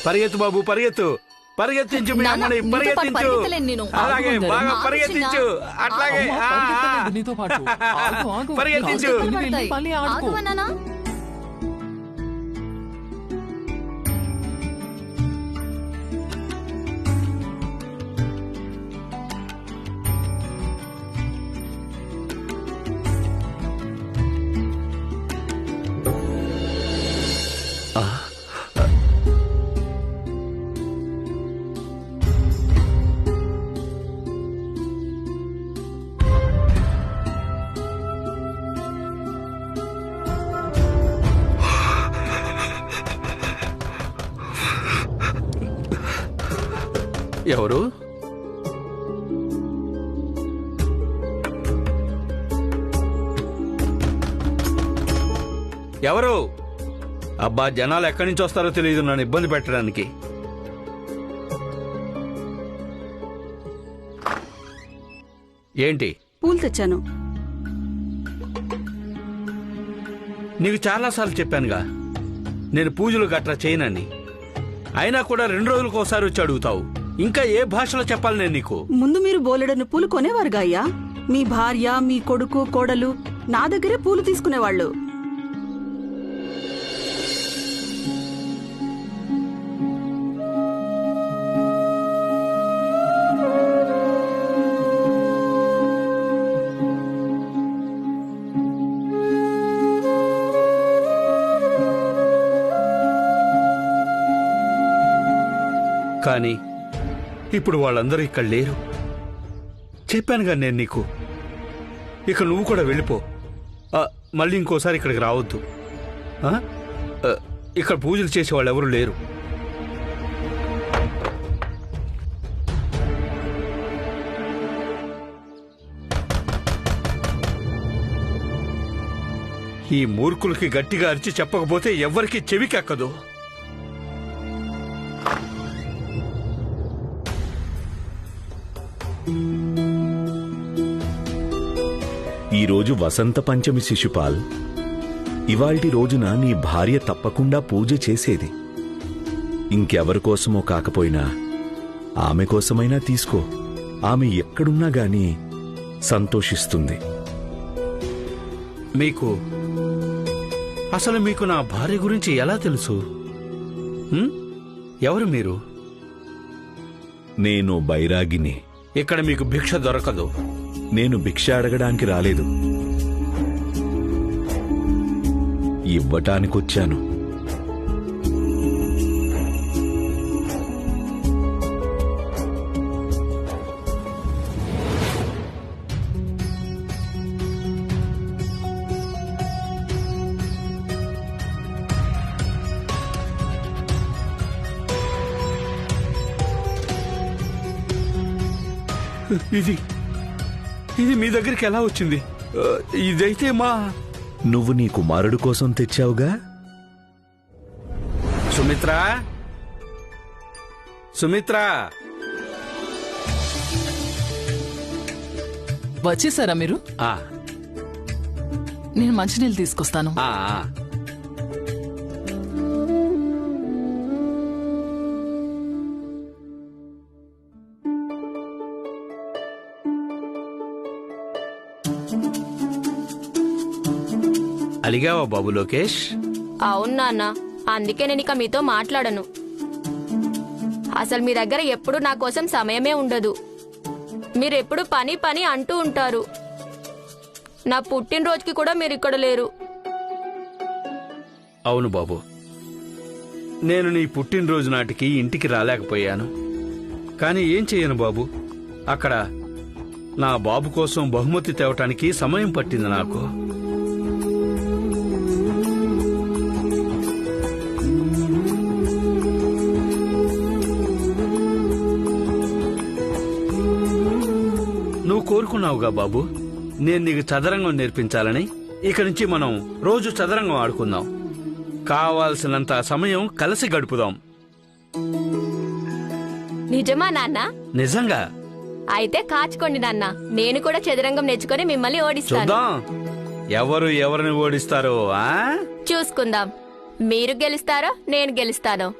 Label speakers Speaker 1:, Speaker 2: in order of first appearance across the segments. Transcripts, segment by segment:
Speaker 1: పరిగెత్తు బాబు, పరిగెత్తు, పరిగెత్తించు మీ అమ్మని, పరిగెత్తించు. అలాగే బాగా పరిగెత్తించు, అట్లాగే పరిగెత్తించు. ఎవరు? ఎవరు? అబ్బా, జనాలు ఎక్కడి నుంచి వస్తారో తెలియదు నన్ను ఇబ్బంది పెట్టడానికి. ఏంటి?
Speaker 2: పూలు తెచ్చాను.
Speaker 1: నీకు చాలాసార్లు చెప్పానుగా నేను పూజలు గట్రా చేయనని. అయినా కూడా 2 రోజులకు ఒకసారి వచ్చి అడుగుతావు. ఇంకా ఏ భాషలో చెప్పాలి నేను నీకు?
Speaker 2: ముందు మీరు బోలెడన్ని పూలు కొనేవారుగా అయ్యా. మీ భార్య, మీ కొడుకు, కోడలు నా దగ్గరే పూలు తీసుకునేవాళ్ళు.
Speaker 1: కానీ ఇప్పుడు వాళ్ళందరూ ఇక్కడ లేరు. చెప్పానుగా నేను నీకు. ఇక నువ్వు కూడా వెళ్ళిపో. మళ్ళీ ఇంకోసారి ఇక్కడికి రావద్దు. ఇక్కడ పూజలు చేసే వాళ్ళు ఎవరు లేరు. ఈ మూర్ఖులకి గట్టిగా అరిచి చెప్పకపోతే ఎవ్వరికీ చెవికెక్కదు.
Speaker 3: ఈరోజు వసంత పంచమి శిశుపాల్. ఇవాల్టి రోజున నీ భార్య తప్పకుండా పూజ చేసేది. ఇంకెవరి కోసమో కాకపోయినా ఆమె కోసమైనా తీసుకో. ఆమె ఎక్కడున్నా గాని సంతోషిస్తుంది.
Speaker 1: అసలు మీకు నా భార్య గురించి ఎలా తెలుసు? ఎవరు మీరు?
Speaker 3: నేను బైరాగిని.
Speaker 1: ఇక్కడ మీకు భిక్ష దొరకదు.
Speaker 3: నేను భిక్ష అడగడానికి రాలేదు, ఇవ్వటానికొచ్చాను.
Speaker 1: ఇది మీ దగ్గరికి ఎలా వచ్చింది? ఇదైతే
Speaker 3: నువ్వు నీ కుమారుడు కోసం తెచ్చావుగా.
Speaker 1: సుమిత్ర, సుమిత్ర,
Speaker 4: వచ్చేసారా మీరు? నేను మంచినీళ్ళు తీసుకొస్తాను.
Speaker 1: అలిగావా బాబు లోకేష్?
Speaker 5: అవును నాన్న, అందుకే నేను ఇక మీతో మాట్లాడను. అసలు మీ దగ్గర ఎప్పుడు నా కోసం సమయమే ఉండదు. మీరెప్పుడు పని పని అంటూ ఉంటారు. నా పుట్టినరోజుకి కూడా మీరు ఇక్కడ లేరు.
Speaker 1: అవును బాబు, నేను నీ పుట్టినరోజు నాటికి ఇంటికి రాలేకపోయాను. కానీ ఏం చేయను బాబు, అక్కడ నా బాబు కోసం బహుమతి తేవటానికి సమయం పట్టింది నాకు. నువ్వు కోరుకున్నావుగా బాబు, నేను నీకు చదరంగం నేర్పించాలని. ఇక నుంచి మనం రోజు చదరంగం ఆడుకుందాం. కావాల్సినంత సమయం కలిసి గడుపుదాం.
Speaker 5: నిజమా నాన్న?
Speaker 1: నిజంగా.
Speaker 5: అయితే కాచుకోండి నాన్న, నేను కూడా చదరంగం నేర్చుకుని మిమ్మల్ని ఓడిస్తాను.
Speaker 1: చూద్దాం ఎవరు ఎవరిని ఓడిస్తారో.
Speaker 5: చూసుకుందాం. మీరు గెలుస్తారో నేను గెలుస్తానో.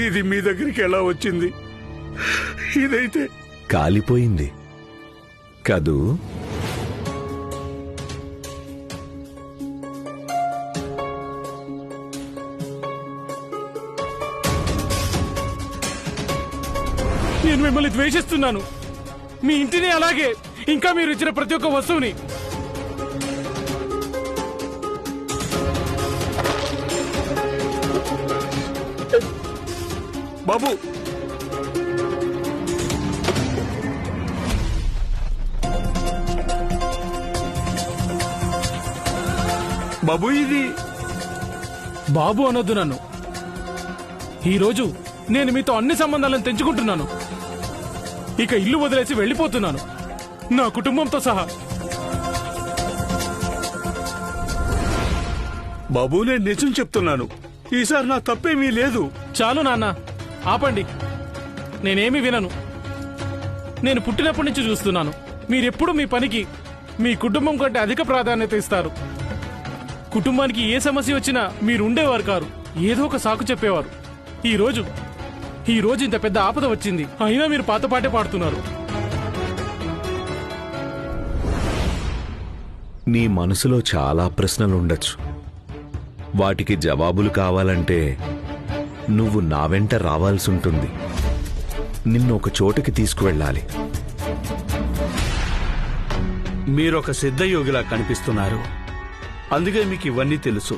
Speaker 1: ఇది మీ దగ్గరికి ఎలా వచ్చింది? ఇదైతే
Speaker 3: కాలిపోయింది కదూ?
Speaker 6: నేను మిమ్మల్ని ద్వేషిస్తున్నాను, మీ ఇంటిని అలాగే ఇంకా మీరు ఇచ్చిన ప్రతి ఒక్క వస్తువుని.
Speaker 1: బాబు, బాబు ఇది
Speaker 6: బాబు అనొద్దు నన్ను. ఈరోజు నేను మీతో అన్ని సంబంధాలను తెంచుకుంటున్నాను. ఇక ఇల్లు వదిలేసి వెళ్ళిపోతున్నాను, నా కుటుంబంతో సహా.
Speaker 1: బాబు, నేను నిజం చెప్తున్నాను. ఈసారి నా తప్పేమీ లేదు.
Speaker 6: చాలు నాన్న, ఆపండి. నేనేమీ వినను. నేను పుట్టినప్పటి నుంచి చూస్తున్నాను, మీరెప్పుడు మీ పనికి మీ కుటుంబం కంటే అధిక ప్రాధాన్యత ఇస్తారు. కుటుంబానికి ఏ సమస్య వచ్చినా మీరు ఉండేవారు కారు, ఏదో ఒక సాకు చెప్పేవారు. ఈ రోజు ఇంత పెద్ద ఆపద వచ్చింది, అయినా మీరు పాత పాటే పాడుతున్నారు.
Speaker 3: నీ మనసులో చాలా ప్రశ్నలుండొచ్చు. వాటికి జవాబులు కావాలంటే నువ్వు నా వెంట రావాల్సుంటుంది. నిన్ను ఒక చోటుకి తీసుకువెళ్ళాలి.
Speaker 1: మీరొక సిద్ధయోగిలా కనిపిస్తున్నారు, అందుకే మీకు ఇవన్నీ తెలుసు.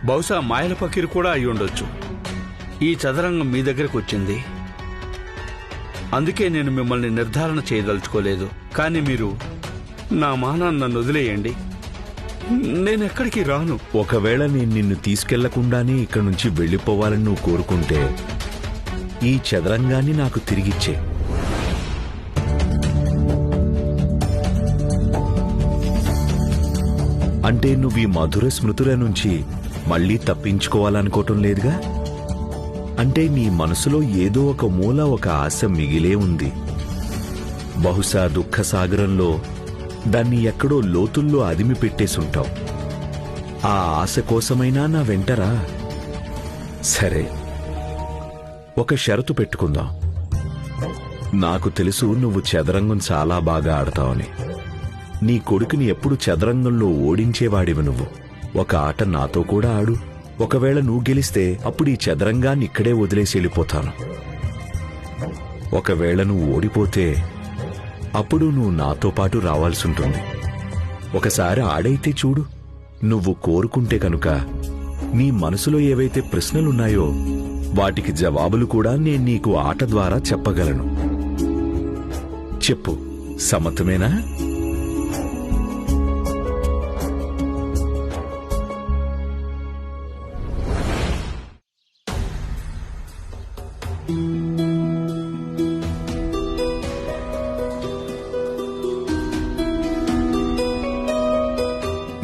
Speaker 1: బహుశా మాయల పకీరు కూడా అయి ఉండొచ్చు. ఈ చదరంగం మీ దగ్గరకు వచ్చింది, అందుకే నేను మిమ్మల్ని నిర్ధారణ చేయదలుచుకోలేదు. కానీ మీరు నా మానాన్ని నన్ను వదిలేయండి, నేనెక్కడికి రాను.
Speaker 3: ఒకవేళ నేను నిన్ను తీసుకెళ్లకుండానే ఇక్కడి నుంచి వెళ్ళిపోవాలని నువ్వు కోరుకుంటే ఈ చదరంగాన్ని నాకు తిరిగిచ్చే. అంటే నువ్వు ఈ మధుర స్మృతుల నుంచి మళ్లీ తప్పించుకోవాలనుకోవటం లేదుగా? అంటే నీ మనసులో ఏదో ఒక మూల ఒక ఆశ మిగిలే ఉంది. బహుశా దుఃఖసాగరంలో దాన్ని ఎక్కడో లోతుల్లో అదిమి పెట్టేసుంటావు. ఆ ఆశ కోసమైనా నా వెంటరా. సరే, ఒక షరతు పెట్టుకుందాం. నాకు తెలుసు నువ్వు చదరంగం చాలా బాగా ఆడతావని. నీ కొడుకుని ఎప్పుడు చదరంగంలో ఓడించేవాడివి నువ్వు. ఒక ఆట నాతో కూడా ఆడు. ఒకవేళ నువ్వు గెలిస్తే అప్పుడు ఈ చదరంగాన్ని ఇక్కడే వదిలేసి వెళ్ళిపోతాను. ఒకవేళ నువ్వు ఓడిపోతే అప్పుడు నువ్వు నాతో పాటు రావాల్సుంటుంది. ఒకసారి ఆడైతే చూడు. నువ్వు కోరుకుంటే కనుక నీ మనసులో ఏవైతే ప్రశ్నలున్నాయో వాటికి జవాబులు కూడా నేను నీకు ఆట ద్వారా చెప్పగలను. చెప్పు, సమ్మతమేనా?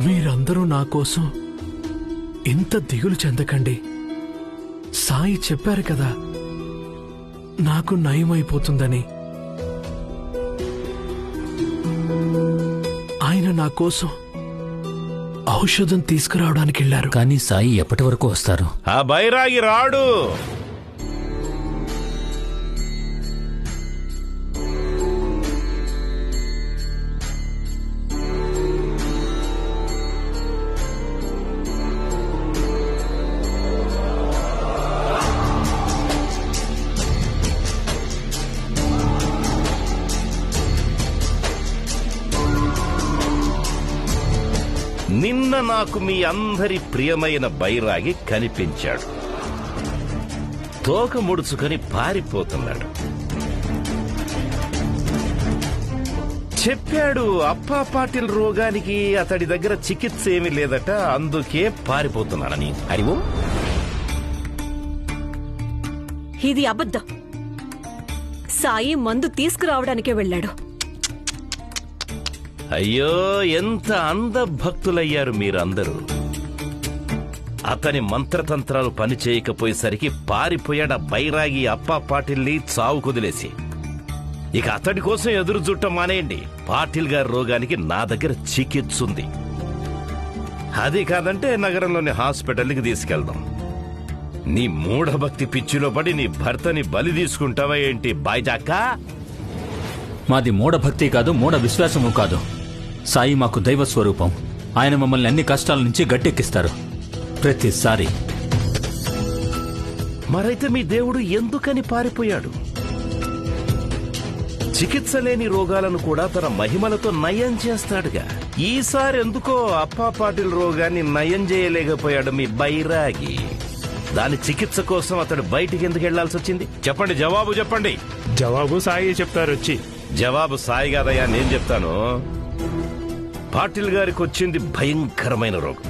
Speaker 6: మీరందరూ నా కోసం ఎంత దిగులు చెందకండి. సాయి చెప్పారు కదా నాకు నయమైపోతుందని. ఆయన నా కోసం ఔషధం తీసుకురావడానికి వెళ్ళారు.
Speaker 7: కానీ సాయి ఎప్పటి వరకు వస్తారు?
Speaker 8: ఆ బైరాగి రాడు. నిన్న నాకు మీ అందరి ప్రియమైన బైరాగి కనిపించాడు. తోక ముడుచుకొని పారిపోతున్నాడు. చెప్పాడు. అప్పా పాటిల్ రోగానికి అతడి దగ్గర చికిత్స ఏమీ లేదట, అందుకే పారిపోతున్నానని. అరివో
Speaker 9: ఇది అబద్ధం. సాయి మందు తీసుకురావడానికే వెళ్ళాడు.
Speaker 8: అయ్యో, ఎంత అంధభక్తులయ్యారు మీరందరూ. అతని మంత్రతంత్రాలు పనిచేయకపోయేసరికి పారిపోయాడ బైరాగి అప్పా పాటిల్ని చావు కుదిలేసి. ఇక అతడి కోసం ఎదురు చూడటం మానేయండి. పాటిల్ గారి రోగానికి నా దగ్గర చికిత్స ఉంది. అది కాదంటే నగరంలోని హాస్పిటల్కి తీసుకెళ్దాం. నీ మూఢభక్తి పిచ్చిలో పడి నీ భర్తని బలి తీసుకుంటావా ఏంటి బాయ్జాక్కా?
Speaker 7: మాది మూఢభక్తి కాదు, మూఢ విశ్వాసము కాదు. సాయి మాకు దైవ స్వరూపం. ఆయన మమ్మల్ని అన్ని కష్టాల నుంచి గట్టెక్కిస్తారు ప్రతిసారి.
Speaker 8: మరైతే మీ దేవుడు ఎందుకని పారిపోయాడు? చికిత్స లేని రోగాలను కూడా తన మహిమలతో నయం చేస్తాడుగా. ఈసారి ఎందుకో అప్పా పాటిల్ రోగాన్ని నయం చేయలేకపోయాడు మీ బైరాగి. దాని చికిత్స కోసం అతడు బయటికి ఎందుకు వెళ్లాల్సి వచ్చింది? చెప్పండి, జవాబు చెప్పండి.
Speaker 6: జవాబు సాయి చెప్తారు వచ్చి.
Speaker 8: జవాబు సాయి కాదయ్యా, నేను చెప్తాను. పాటిల్ గారికి వచ్చింది భయంకరమైన రోగం.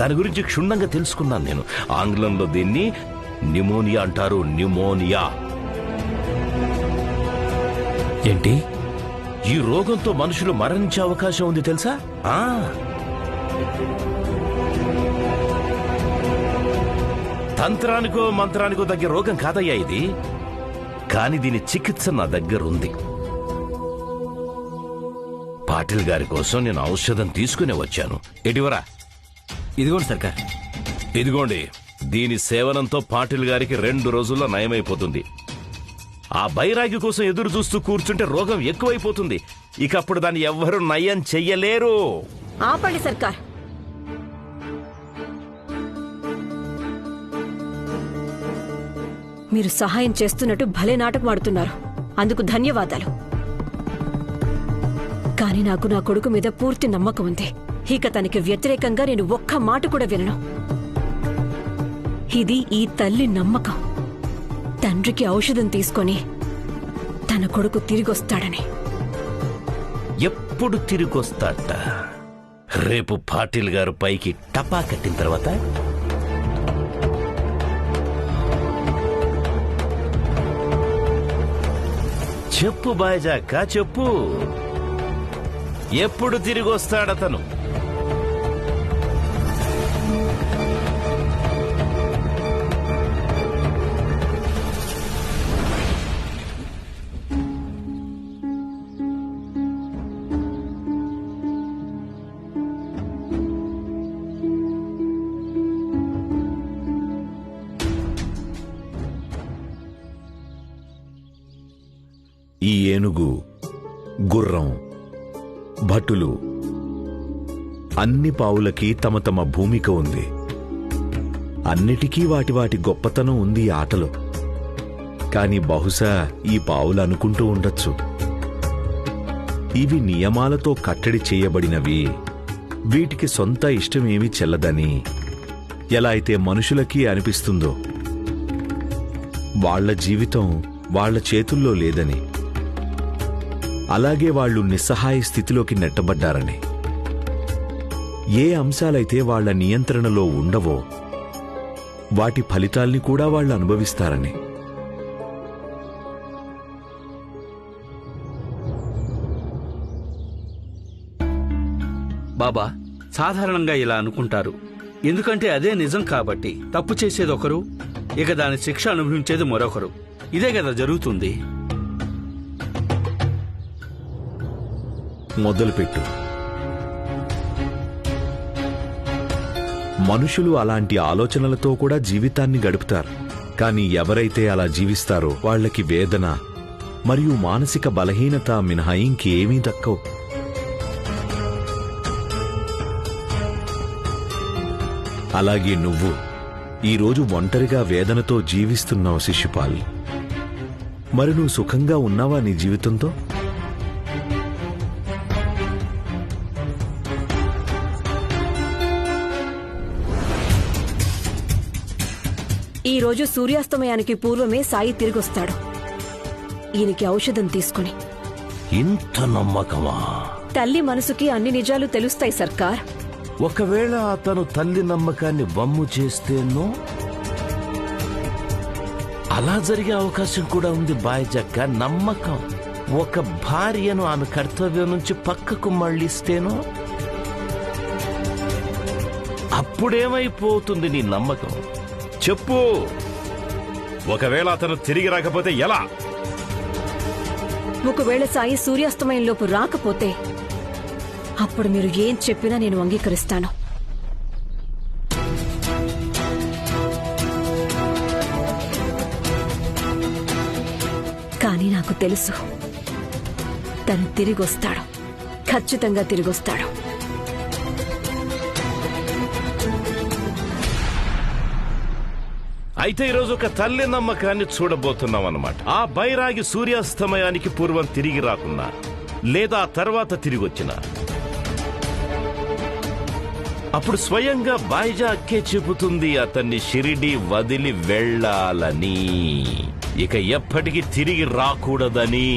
Speaker 8: దాని గురించి క్షుణ్ణంగా తెలుసుకున్నాను నేను. ఆంగ్లంలో దీన్ని న్యూమోనియా అంటారు. న్యూమోనియా.
Speaker 7: ఏంటి?
Speaker 8: ఈ రోగంతో మనుషులు మరణించే అవకాశం ఉంది తెలుసా? తంత్రానికో మంత్రానికో తగ్గ రోగం కాదయ్యా ఇది. కాని దీని చికిత్స నా దగ్గర ఉంది. పాటిల్ గారి కోసం నేను ఔషధం తీసుకునే వచ్చాను. ఎటివరా?
Speaker 7: ఇదిగోండి సర్కార్.
Speaker 8: ఇదిగోండి. దీని సేవనంతో పాటిల్ గారికి 2 రోజుల్లో నయమైపోతుంది. ఆ బైరాగి కోసం ఎదురు చూస్తూ కూర్చుంటే రోగం ఎక్కువైపోతుంది. ఇక అప్పుడు దాన్ని ఎవ్వరూ నయం చెయ్యలేరు.
Speaker 9: ఆపండి సర్కార్. మీరు సహాయం చేస్తున్నట్టు భలే నాటకం ఆడుతున్నారు. అందుకు ధన్యవాదాలు. కానీ నాకు నా కొడుకు మీద పూర్తి నమ్మకం ఉంది. ఇక తనకి వ్యతిరేకంగా నేను ఒక్క మాట కూడా వినను. ఇది ఈ తల్లి నమ్మకం. తండ్రికి ఔషధం తీసుకొని తన కొడుకు తిరిగొస్తాడని.
Speaker 8: ఎప్పుడు తిరిగొస్తాట? రేపు పాటిల్ గారు పైకి టపా కట్టిన తర్వాత. చెప్పు బాయ్జాక్క, చెప్పు. ఎప్పుడు తిరిగొస్తాడతను?
Speaker 3: ఈ ఏనుగు, గుర్రం, భటులు అన్ని పావులకి తమ తమ భూమిక ఉంది. అన్నిటికీ వాటి వాటి గొప్పతనం ఉంది ఈ ఆటలో. కాని బహుశా ఈ పావులు అనుకుంటూ ఉండొచ్చు, ఇవి నియమాలతో కట్టడి చేయబడినవి, వీటికి సొంత ఇష్టమేమీ చెల్లదని. ఎలా అయితే మనుషులకి అనిపిస్తుందో వాళ్ల జీవితం వాళ్ల చేతుల్లో లేదని, అలాగే వాళ్లు నిస్సహాయ స్థితిలోకి నెట్టబడ్డారని. ఏ అంశాలైతే వాళ్ల నియంత్రణలో ఉండవో వాటి ఫలితాల్ని కూడా వాళ్ళు అనుభవిస్తారని.
Speaker 1: బాబా, సాధారణంగా ఇలా అనుకుంటారు. ఎందుకంటే అదే నిజం కాబట్టి. తప్పు చేసేది ఒకరు, ఇక దాని శిక్ష అనుభవించేది మరొకరు. ఇదే కదా జరుగుతుంది.
Speaker 3: మొదలుపెట్టు. మనుషులు అలాంటి ఆలోచనలతో కూడా జీవితాన్ని గడుపుతారు. కానీ ఎవరైతే అలా జీవిస్తారో వాళ్లకి వేదన మరియు మానసిక బలహీనత మినహా ఇంకేమీ దక్కవు. అలాగే నువ్వు ఈరోజు ఒంటరిగా వేదనతో జీవిస్తున్నావు శిశుపాల్. మరి నువ్వు సుఖంగా ఉన్నావా నీ జీవితంతో?
Speaker 9: ఈ రోజు సూర్యాస్తమయానికి పూర్వమే సాయి తిరిగొస్తాడు. ఈయనకి ఔషధం తీసుకుని
Speaker 8: ఇంత నమ్మకమా?
Speaker 9: తల్లి మనసుకి అన్ని నిజాలు తెలుస్తాయి సర్కార్.
Speaker 8: ఒకవేళ అతను తల్లి నమ్మకాన్ని వమ్ము చేస్తేనో అలా జరిగే అవకాశం కూడా ఉంది బాయ్జక్క. నమ్మకం ఒక భార్యను ఆమె కర్తవ్యం నుంచి పక్కకు మళ్ళిస్తేనో అప్పుడేమైపోతుంది నీ నమ్మకం? చెప్పు. ఒకవేళ అతను తిరిగి రాకపోతే ఎలా?
Speaker 9: ఒకవేళ సాయి సూర్యాస్తమయంలోపు రాకపోతే అప్పుడు మీరు ఏం చెప్పినా నేను అంగీకరిస్తాను. కానీ నాకు తెలుసు తను తిరిగొస్తాడు, ఖచ్చితంగా తిరిగొస్తాడు.
Speaker 8: అయితే ఈరోజు ఒక తల్లి నమ్మకాన్ని చూడబోతున్నాం అన్నమాట. ఆ బైరాగి సూర్యాస్తమయానికి పూర్వం తిరిగి రాకున్నా లేదా తర్వాత తిరిగి వచ్చినా అప్పుడు స్వయంగా బాయిజా అక్కే చెబుతుంది అతన్ని షిరిడి వదిలి వెళ్ళాలని, ఇక ఎప్పటికీ తిరిగి రాకూడదని.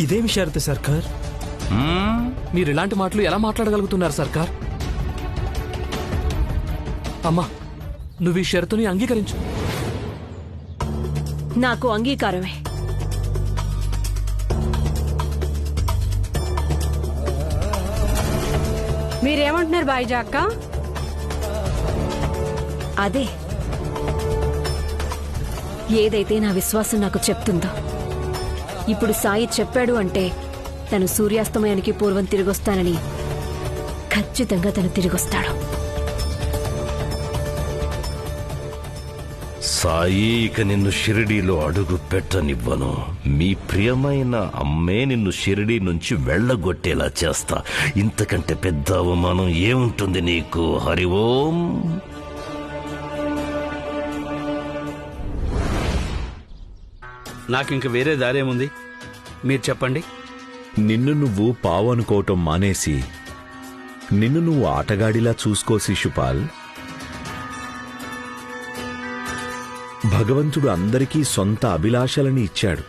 Speaker 10: ఇదేమి షరతు సర్కార్? మీరు ఇలాంటి మాటలు ఎలా మాట్లాడగలుగుతున్నారు సర్కార్? అమ్మా, నువ్వు ఈ షరతుని అంగీకరించు.
Speaker 9: నాకు అంగీకారమే.
Speaker 11: మీరేమంటున్నారు బాయిజా అక్క?
Speaker 9: అదే ఏదైతే నా విశ్వాసం నాకు చెప్తుందో. ఇప్పుడు సాయి చెప్పాడు అంటే తను సూర్యాస్తమయానికి పూర్వం తిరిగొస్తానని ఖచ్చితంగా తను తిరిగొస్తాడు.
Speaker 8: సాయి ఇక నిన్ను షిరిడీలో అడుగు పెట్టనివ్వను. మీ ప్రియమైన అమ్మే నిన్ను షిరిడీ నుంచి వెళ్ళగొట్టేలా చేస్తా. ఇంతకంటే పెద్ద అవమానం ఏముంటుంది నీకు? హరి ఓం.
Speaker 1: నాకింక వేరే దారేముంది? మీరు చెప్పండి.
Speaker 3: నిన్ను నువ్వు పావు అనుకోవటం మానేసి నిన్ను నువ్వు ఆటగాడిలా చూసుకో శిశుపాల్. భగవంతుడు అందరికీ సొంత అభిలాషలని ఇచ్చాడు.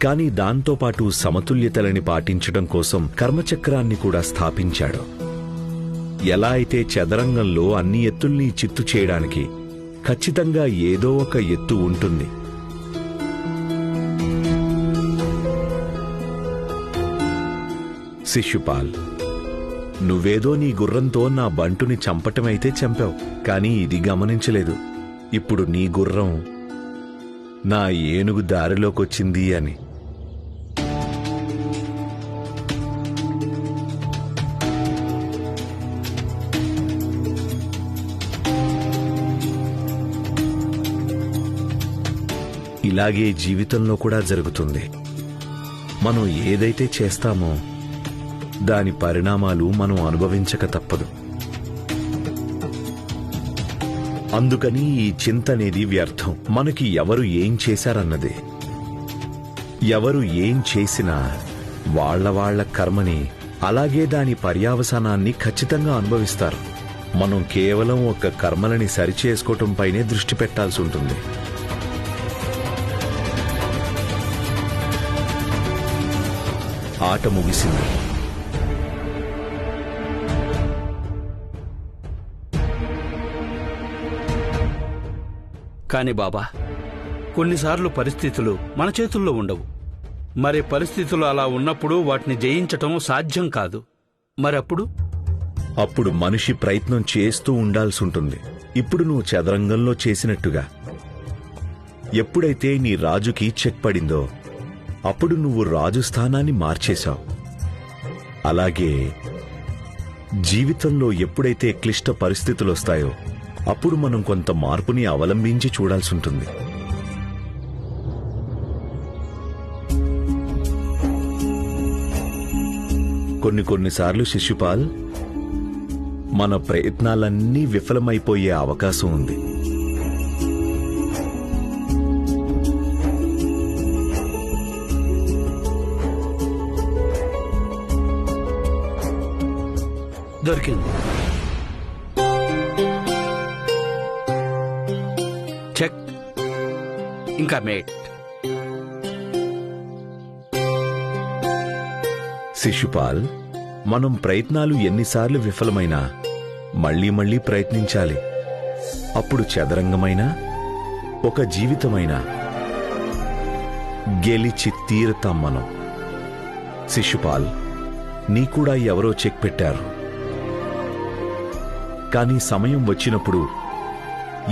Speaker 3: కాని దాంతోపాటు సమతుల్యతలని పాటించడం కోసం కర్మచక్రాన్ని కూడా స్థాపించాడు. ఎలా అయితే చదరంగంలో అన్ని ఎత్తుల్ని చిత్తు చేయడానికి ఖచ్చితంగా ఏదో ఒక ఎత్తు ఉంటుంది. శిశుపాల్, నువ్వేదో నీ గుర్రంతో నా బంటుని చంపటమైతే చంపావు, కానీ ఇది గమనించలేదు ఇప్పుడు నీ గుర్రం నా ఏనుగు దారిలోకొచ్చింది అని. ఇలాగే జీవితంలో కూడా జరుగుతుంది. మనం ఏదైతే చేస్తామో దాని పరిణామాలు మనం అనుభవించక తప్పదు. అందుకని ఈ చింత అనేది వ్యర్థం. మనకి ఎవరు ఏం చేశారన్నదే. ఎవరు ఏం చేసినా వాళ్ళ కర్మని అలాగే దాని పర్యావసానాన్ని ఖచ్చితంగా అనుభవిస్తారు. మనం కేవలం ఒక కర్మలని సరిచేసుకోవటం పైనే దృష్టి పెట్టాల్సి ఉంటుంది. ఆట ముగిసింది.
Speaker 1: కాని బాబా, కొన్నిసార్లు పరిస్థితులు మన చేతుల్లో ఉండవు. మరి పరిస్థితులు అలా ఉన్నప్పుడు వాటిని జయించటం సాధ్యం కాదు. మరప్పుడు
Speaker 3: అప్పుడు మనిషి ప్రయత్నం చేస్తూ ఉండాల్సి ఉంటుంది. ఇప్పుడు నువ్వు చదరంగంలో చేసినట్టుగా. ఎప్పుడైతే నీ రాజుకి చెక్ పడిందో అప్పుడు నువ్వు రాజు స్థానాన్ని మార్చేశావు. అలాగే జీవితంలో ఎప్పుడైతే క్లిష్ట పరిస్థితులొస్తాయో అప్పుడు మనం కొంత మార్పుని అవలంబించి చూడాల్సి ఉంటుంది. కొన్నిసార్లు శిశుపాల్, మన ప్రయత్నాలన్నీ విఫలమైపోయే అవకాశం ఉంది.
Speaker 1: దొరికింది. ఇంకా మేట్.
Speaker 3: శిశుపాల్, మనం ప్రయత్నాలు ఎన్నిసార్లు విఫలమైనా మళ్ళీ మళ్ళీ ప్రయత్నించాలి. అప్పుడు చదరంగమైనా ఒక జీవితమైనా గెలిచి తీరుతాం మనం. శిశుపాల్, నీ కూడా ఎవరో చెక్ పెట్టారు. కానీ సమయం వచ్చినప్పుడు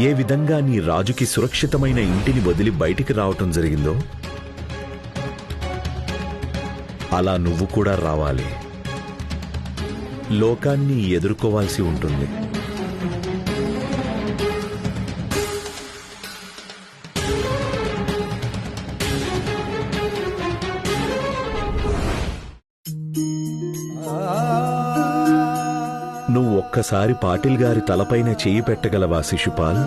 Speaker 3: ఏ విధంగా నీ రాజుకి సురక్షితమైన ఇంటిని వదిలి బయటికి రావటం జరిగిందో అలా నువ్వు కూడా రావాలి. లోకాన్ని ఎదుర్కోవాల్సి ఉంటుంది. నువ్వు ఒక్కసారి పాటిల్ గారి తలపైన చెయ్యి పెట్టగలవా శిశుపాల్?